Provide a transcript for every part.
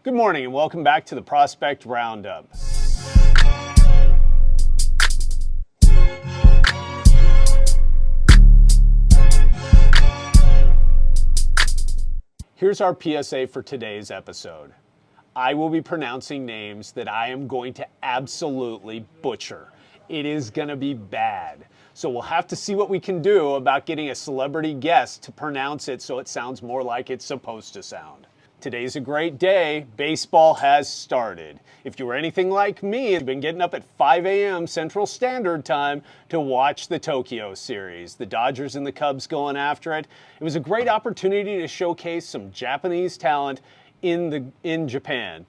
Good morning and welcome back to the Prospect Roundup. Here's our PSA for today's episode. I will be pronouncing names that I am going to absolutely butcher. It is going to be bad. So we'll have to see what we can do about getting a celebrity guest to pronounce it so it sounds more like it's supposed to sound. Today's a great day. Baseball has started. If you were anything like me, you've been getting up at 5 a.m. Central Standard Time to watch the Tokyo series. The Dodgers and the Cubs going after it. It was a great opportunity to showcase some Japanese talent in Japan.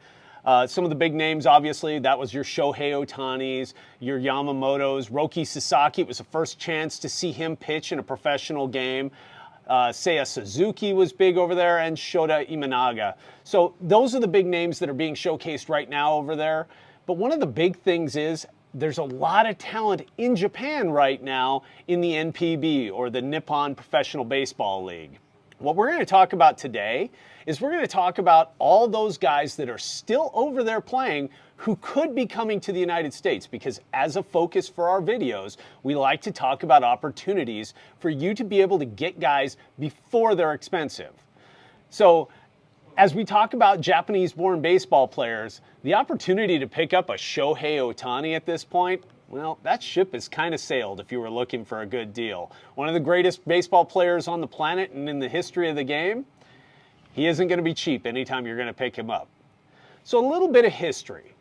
Some of the big names, obviously, that was your Shohei Ohtani's, your Yamamoto's, Roki Sasaki. It was the first chance to see him pitch in a professional game. Seiya Suzuki was big over there, and Shota Imanaga. So those are the big names that are being showcased right now over there. But one of the big things is there's a lot of talent in Japan right now in the NPB, or the Nippon Professional Baseball League. What we're going to talk about today is we're going to talk about all those guys that are still over there playing who could be coming to the United States, because as a focus for our videos, we like to talk about opportunities for you to be able to get guys before they're expensive. So as we talk about Japanese-born baseball players, the opportunity to pick up a Shohei Ohtani at this point, well, that ship has kind of sailed if you were looking for a good deal. One of the greatest baseball players on the planet and in the history of the game, he isn't going to be cheap anytime you're going to pick him up. So a little bit of history.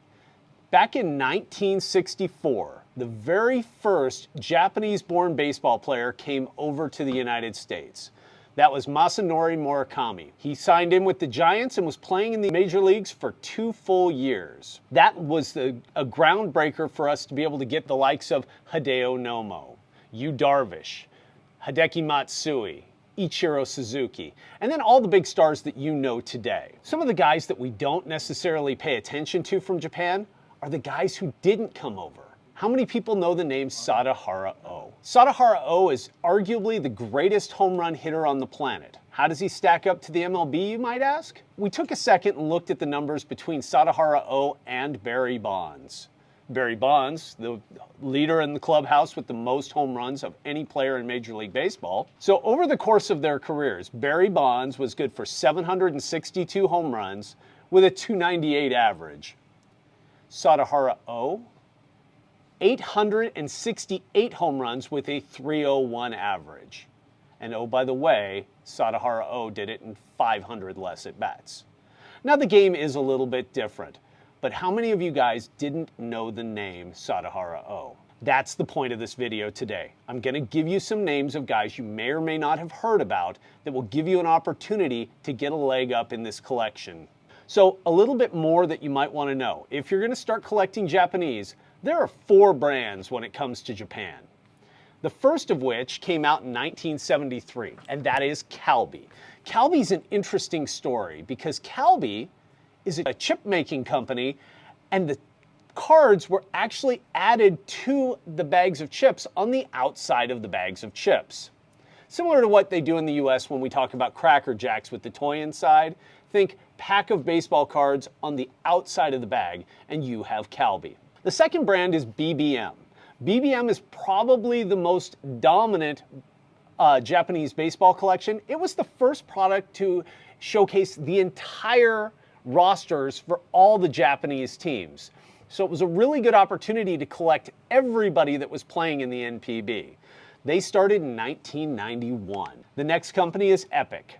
Back in 1964, the very first Japanese-born baseball player came over to the United States. That was Masanori Murakami. He signed in with the Giants and was playing in the major leagues for 2 full years. That was a groundbreaker for us to be able to get the likes of Hideo Nomo, Yu Darvish, Hideki Matsui, Ichiro Suzuki, and then all the big stars that you know today. Some of the guys that we don't necessarily pay attention to from Japan are the guys who didn't come over. How many people know the name Sadahara Oh? Sadahara Oh is arguably the greatest home run hitter on the planet. How does he stack up to the MLB, you might ask? We took a second and looked at the numbers between Sadahara Oh and Barry Bonds. Barry Bonds, the leader in the clubhouse with the most home runs of any player in Major League Baseball. So over the course of their careers, Barry Bonds was good for 762 home runs with a .298 average. Sadahara Oh, 868 home runs with a .301 average. And oh, by the way, Sadahara Oh did it in 500 less at-bats. Now the game is a little bit different, but how many of you guys didn't know the name Sadahara Oh? That's the point of this video today. I'm going to give you some names of guys you may or may not have heard about that will give you an opportunity to get a leg up in this collection. So a little bit more that you might want to know. If you're going to start collecting Japanese, there are 4 brands when it comes to Japan. The first of which came out in 1973, and that is Calbee. Calbee's an interesting story because Calbee is a chip-making company, and the cards were actually added to the bags of chips on the outside of the bags of chips. Similar to what they do in the US when we talk about Cracker Jacks with the toy inside. Think pack of baseball cards on the outside of the bag, and you have Calbee. The second brand is BBM. BBM is probably the most dominant Japanese baseball collection. It was the first product to showcase the entire rosters for all the Japanese teams. So it was a really good opportunity to collect everybody that was playing in the NPB. They started in 1991. The next company is Epic.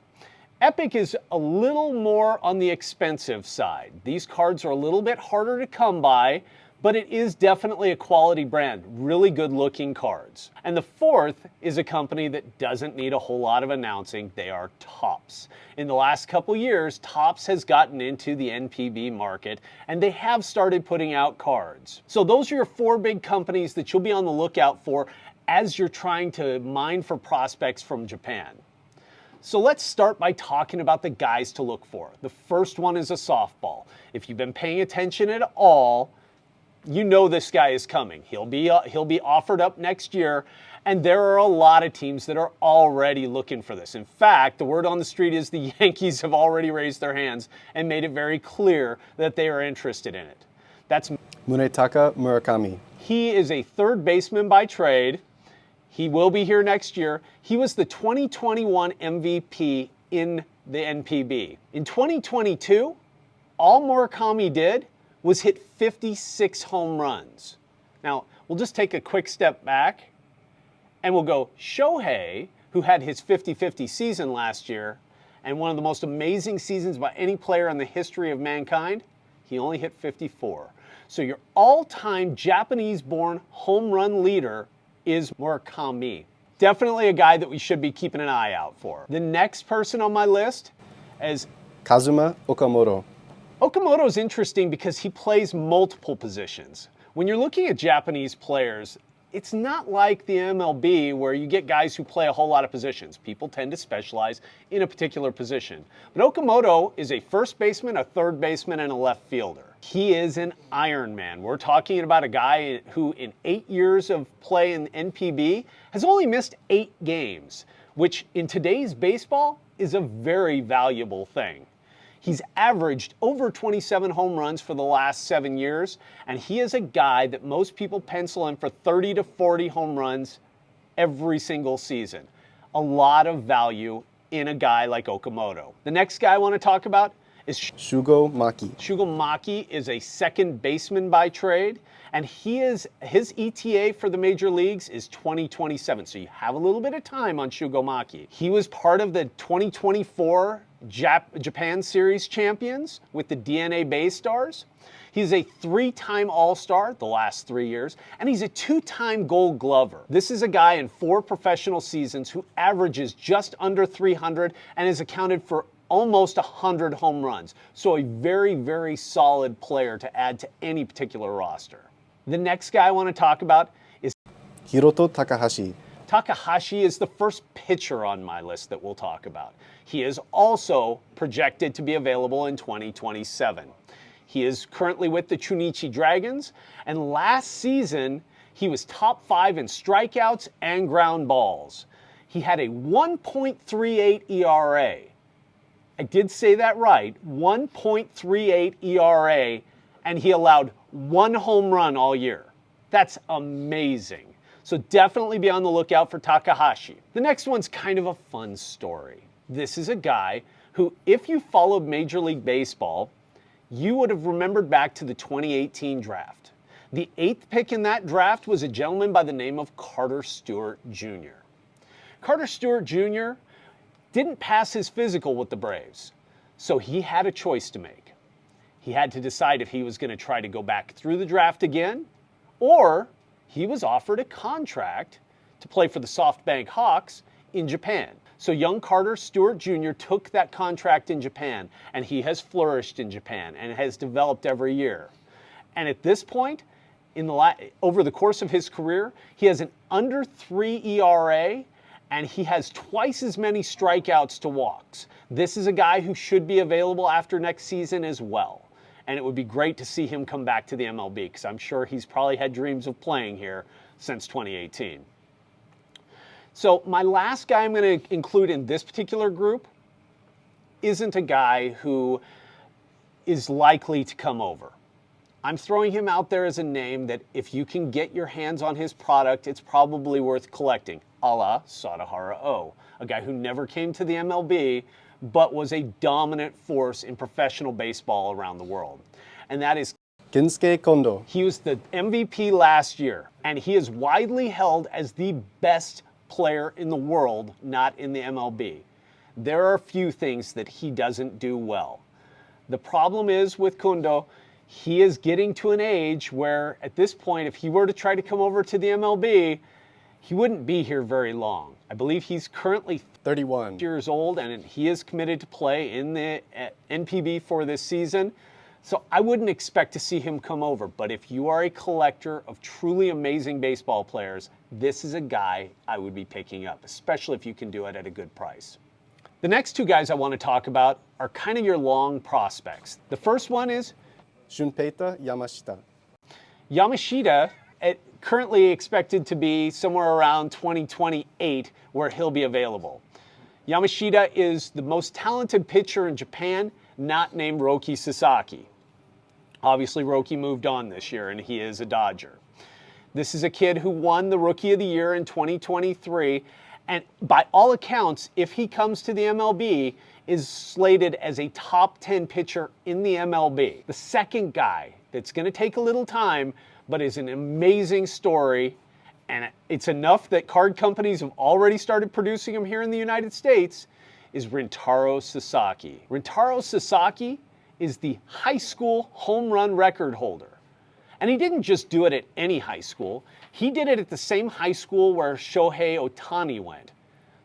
Epic is a little more on the expensive side. These cards are a little bit harder to come by, but it is definitely a quality brand. Really good looking cards. And the fourth is a company that doesn't need a whole lot of announcing. They are Topps. In the last couple years, Topps has gotten into the NPB market, and they have started putting out cards. So those are your 4 big companies that you'll be on the lookout for as you're trying to mine for prospects from Japan. So let's start by talking about the guys to look for. The first one is a softball. If you've been paying attention at all, you know this guy is coming. He'll be offered up next year, And there are a lot of teams that are already looking for this. In fact, the word on the street is the Yankees have already raised their hands and made it very clear that they are interested in it. That's Munetaka Murakami. He is a third baseman by trade. He will be here next year. He was the 2021 MVP in the NPB. In 2022, all Murakami did was hit 56 home runs. Now, we'll just take a quick step back and we'll go Shohei, who had his 50-50 season last year and one of the most amazing seasons by any player in the history of mankind, he only hit 54. So your all-time Japanese-born home run leader is Murakami. Definitely a guy that we should be keeping an eye out for. The next person on my list is Kazuma Okamoto. Okamoto is interesting because he plays multiple positions. When you're looking at Japanese players, it's not like the MLB where you get guys who play a whole lot of positions. People tend to specialize in a particular position. But Okamoto is a first baseman, a third baseman, and a left fielder. He is an Iron Man. We're talking about a guy who in 8 years of play in NPB has only missed 8 games, which in today's baseball is a very valuable thing. He's averaged over 27 home runs for the last 7 years, and he is a guy that most people pencil in for 30 to 40 home runs every single season. A lot of value in a guy like Okamoto. The next guy I want to talk about is Shugo Maki. Shugo Maki is a second baseman by trade, and his ETA for the major leagues is 2027, so you have a little bit of time on Shugo Maki. He was part of the 2024 Japan Series champions with the DNA Bay Stars. He's a 3-time All-Star the last 3 years, and he's a 2-time Gold Glover. This is a guy in 4 professional seasons who averages just under 300 and has accounted for almost 100 home runs. So a very, very solid player to add to any particular roster. The next guy I want to talk about is Hiroto Takahashi. Takahashi is the first pitcher on my list that we'll talk about. He is also projected to be available in 2027. He is currently with the Chunichi Dragons, and last season he was top 5 in strikeouts and ground balls. He had a 1.38 ERA. I did say that right, 1.38 ERA, and he allowed 1 home run all year. That's amazing. So definitely be on the lookout for Takahashi. The next one's kind of a fun story. This is a guy who, if you followed Major League Baseball, you would have remembered back to the 2018 draft. The 8th pick in that draft was a gentleman by the name of Carter Stewart Jr. Carter Stewart Jr. didn't pass his physical with the Braves, so he had a choice to make. He had to decide if he was going to try to go back through the draft again, or he was offered a contract to play for the SoftBank Hawks in Japan. So young Carter Stewart Jr. took that contract in Japan, and he has flourished in Japan and has developed every year. And at this point, over the course of his career, he has an under 3 ERA, and he has twice as many strikeouts to walks. This is a guy who should be available after next season as well. And it would be great to see him come back to the MLB, because I'm sure he's probably had dreams of playing here since 2018. So my last guy I'm going to include in this particular group isn't a guy who is likely to come over. I'm throwing him out there as a name that if you can get your hands on his product, it's probably worth collecting, a la Sadahara O, a guy who never came to the MLB, but was a dominant force in professional baseball around the world. And that is Kensuke Kondo. He was the MVP last year, and he is widely held as the best player in the world, not in the MLB. There are a few things that he doesn't do well. The problem is with Kondo, he is getting to an age where at this point, if he were to try to come over to the MLB, he wouldn't be here very long. I believe he's currently 31 years old, and he is committed to play in the NPB for this season. So I wouldn't expect to see him come over. But if you are a collector of truly amazing baseball players, this is a guy I would be picking up, especially if you can do it at a good price. The next 2 guys I want to talk about are kind of your long prospects. The first one is Shunpeita Yamashita. Yamashita currently expected to be somewhere around 2028 where he'll be available. Yamashita is the most talented pitcher in Japan, not named Roki Sasaki. Obviously, Roki moved on this year, and he is a Dodger. This is a kid who won the Rookie of the Year in 2023, and by all accounts, if he comes to the MLB, is slated as a top 10 pitcher in the MLB. The second guy that's going to take a little time, but is an amazing story, and it's enough that card companies have already started producing him here in the United States, is Rintaro Sasaki. Rintaro Sasaki is the high school home run record holder. And he didn't just do it at any high school. He did it at the same high school where Shohei Ohtani went.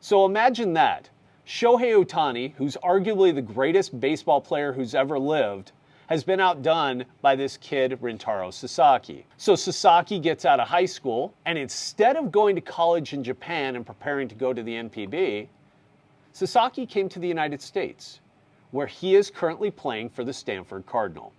So imagine that. Shohei Ohtani, who's arguably the greatest baseball player who's ever lived, has been outdone by this kid, Rintaro Sasaki. So Sasaki gets out of high school, and instead of going to college in Japan and preparing to go to the NPB, Sasaki came to the United States, where he is currently playing for the Stanford Cardinal.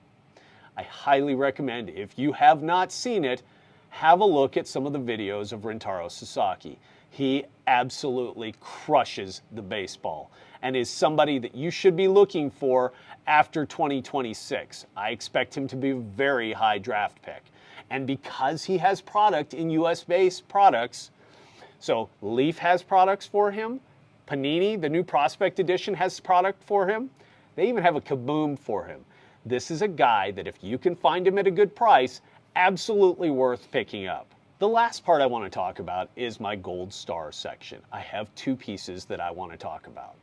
I highly recommend, if you have not seen it, have a look at some of the videos of Rintaro Sasaki. He absolutely crushes the baseball and is somebody that you should be looking for after 2026. I expect him to be a very high draft pick. And because he has product in US-based products, so Leaf has products for him, Panini, the new Prospect Edition, has product for him, they even have a Kaboom for him. This is a guy that if you can find him at a good price, absolutely worth picking up. The last part I want to talk about is my Gold Star section. I have two pieces that I want to talk about.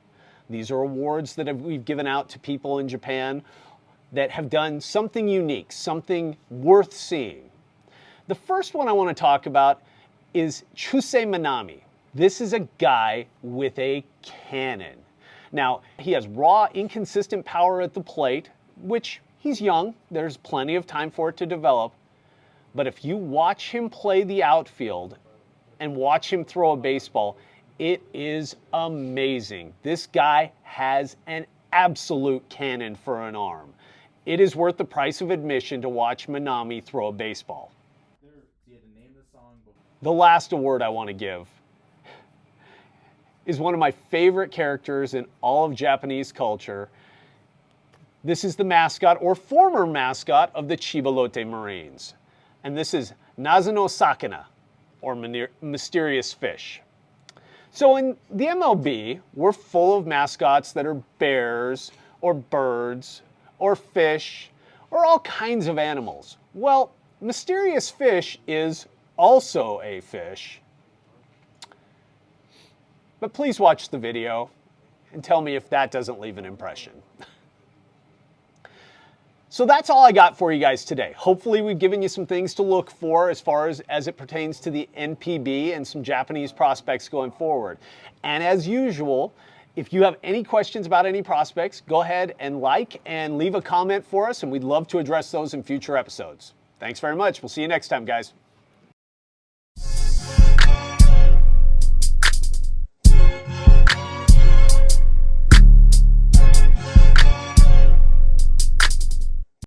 These are awards that we've given out to people in Japan that have done something unique, something worth seeing. The first one I want to talk about is Chusei Manami. This is a guy with a cannon. Now, he has raw, inconsistent power at the plate, which he's young, there's plenty of time for it to develop. But if you watch him play the outfield and watch him throw a baseball, it is amazing. This guy has an absolute cannon for an arm. It is worth the price of admission to watch Manami throw a baseball. The last award I want to give is one of my favorite characters in all of Japanese culture. This is the mascot or former mascot of the Chibalote Marines. And this is Nazano Sakana, or mysterious fish. So in the MLB, we're full of mascots that are bears, or birds, or fish, or all kinds of animals. Well, mysterious fish is also a fish. But please watch the video and tell me if that doesn't leave an impression. So that's all I got for you guys today. Hopefully we've given you some things to look for as far as it pertains to the NPB and some Japanese prospects going forward. And as usual, if you have any questions about any prospects, go ahead and like and leave a comment for us, and we'd love to address those in future episodes. Thanks very much. We'll see you next time, guys.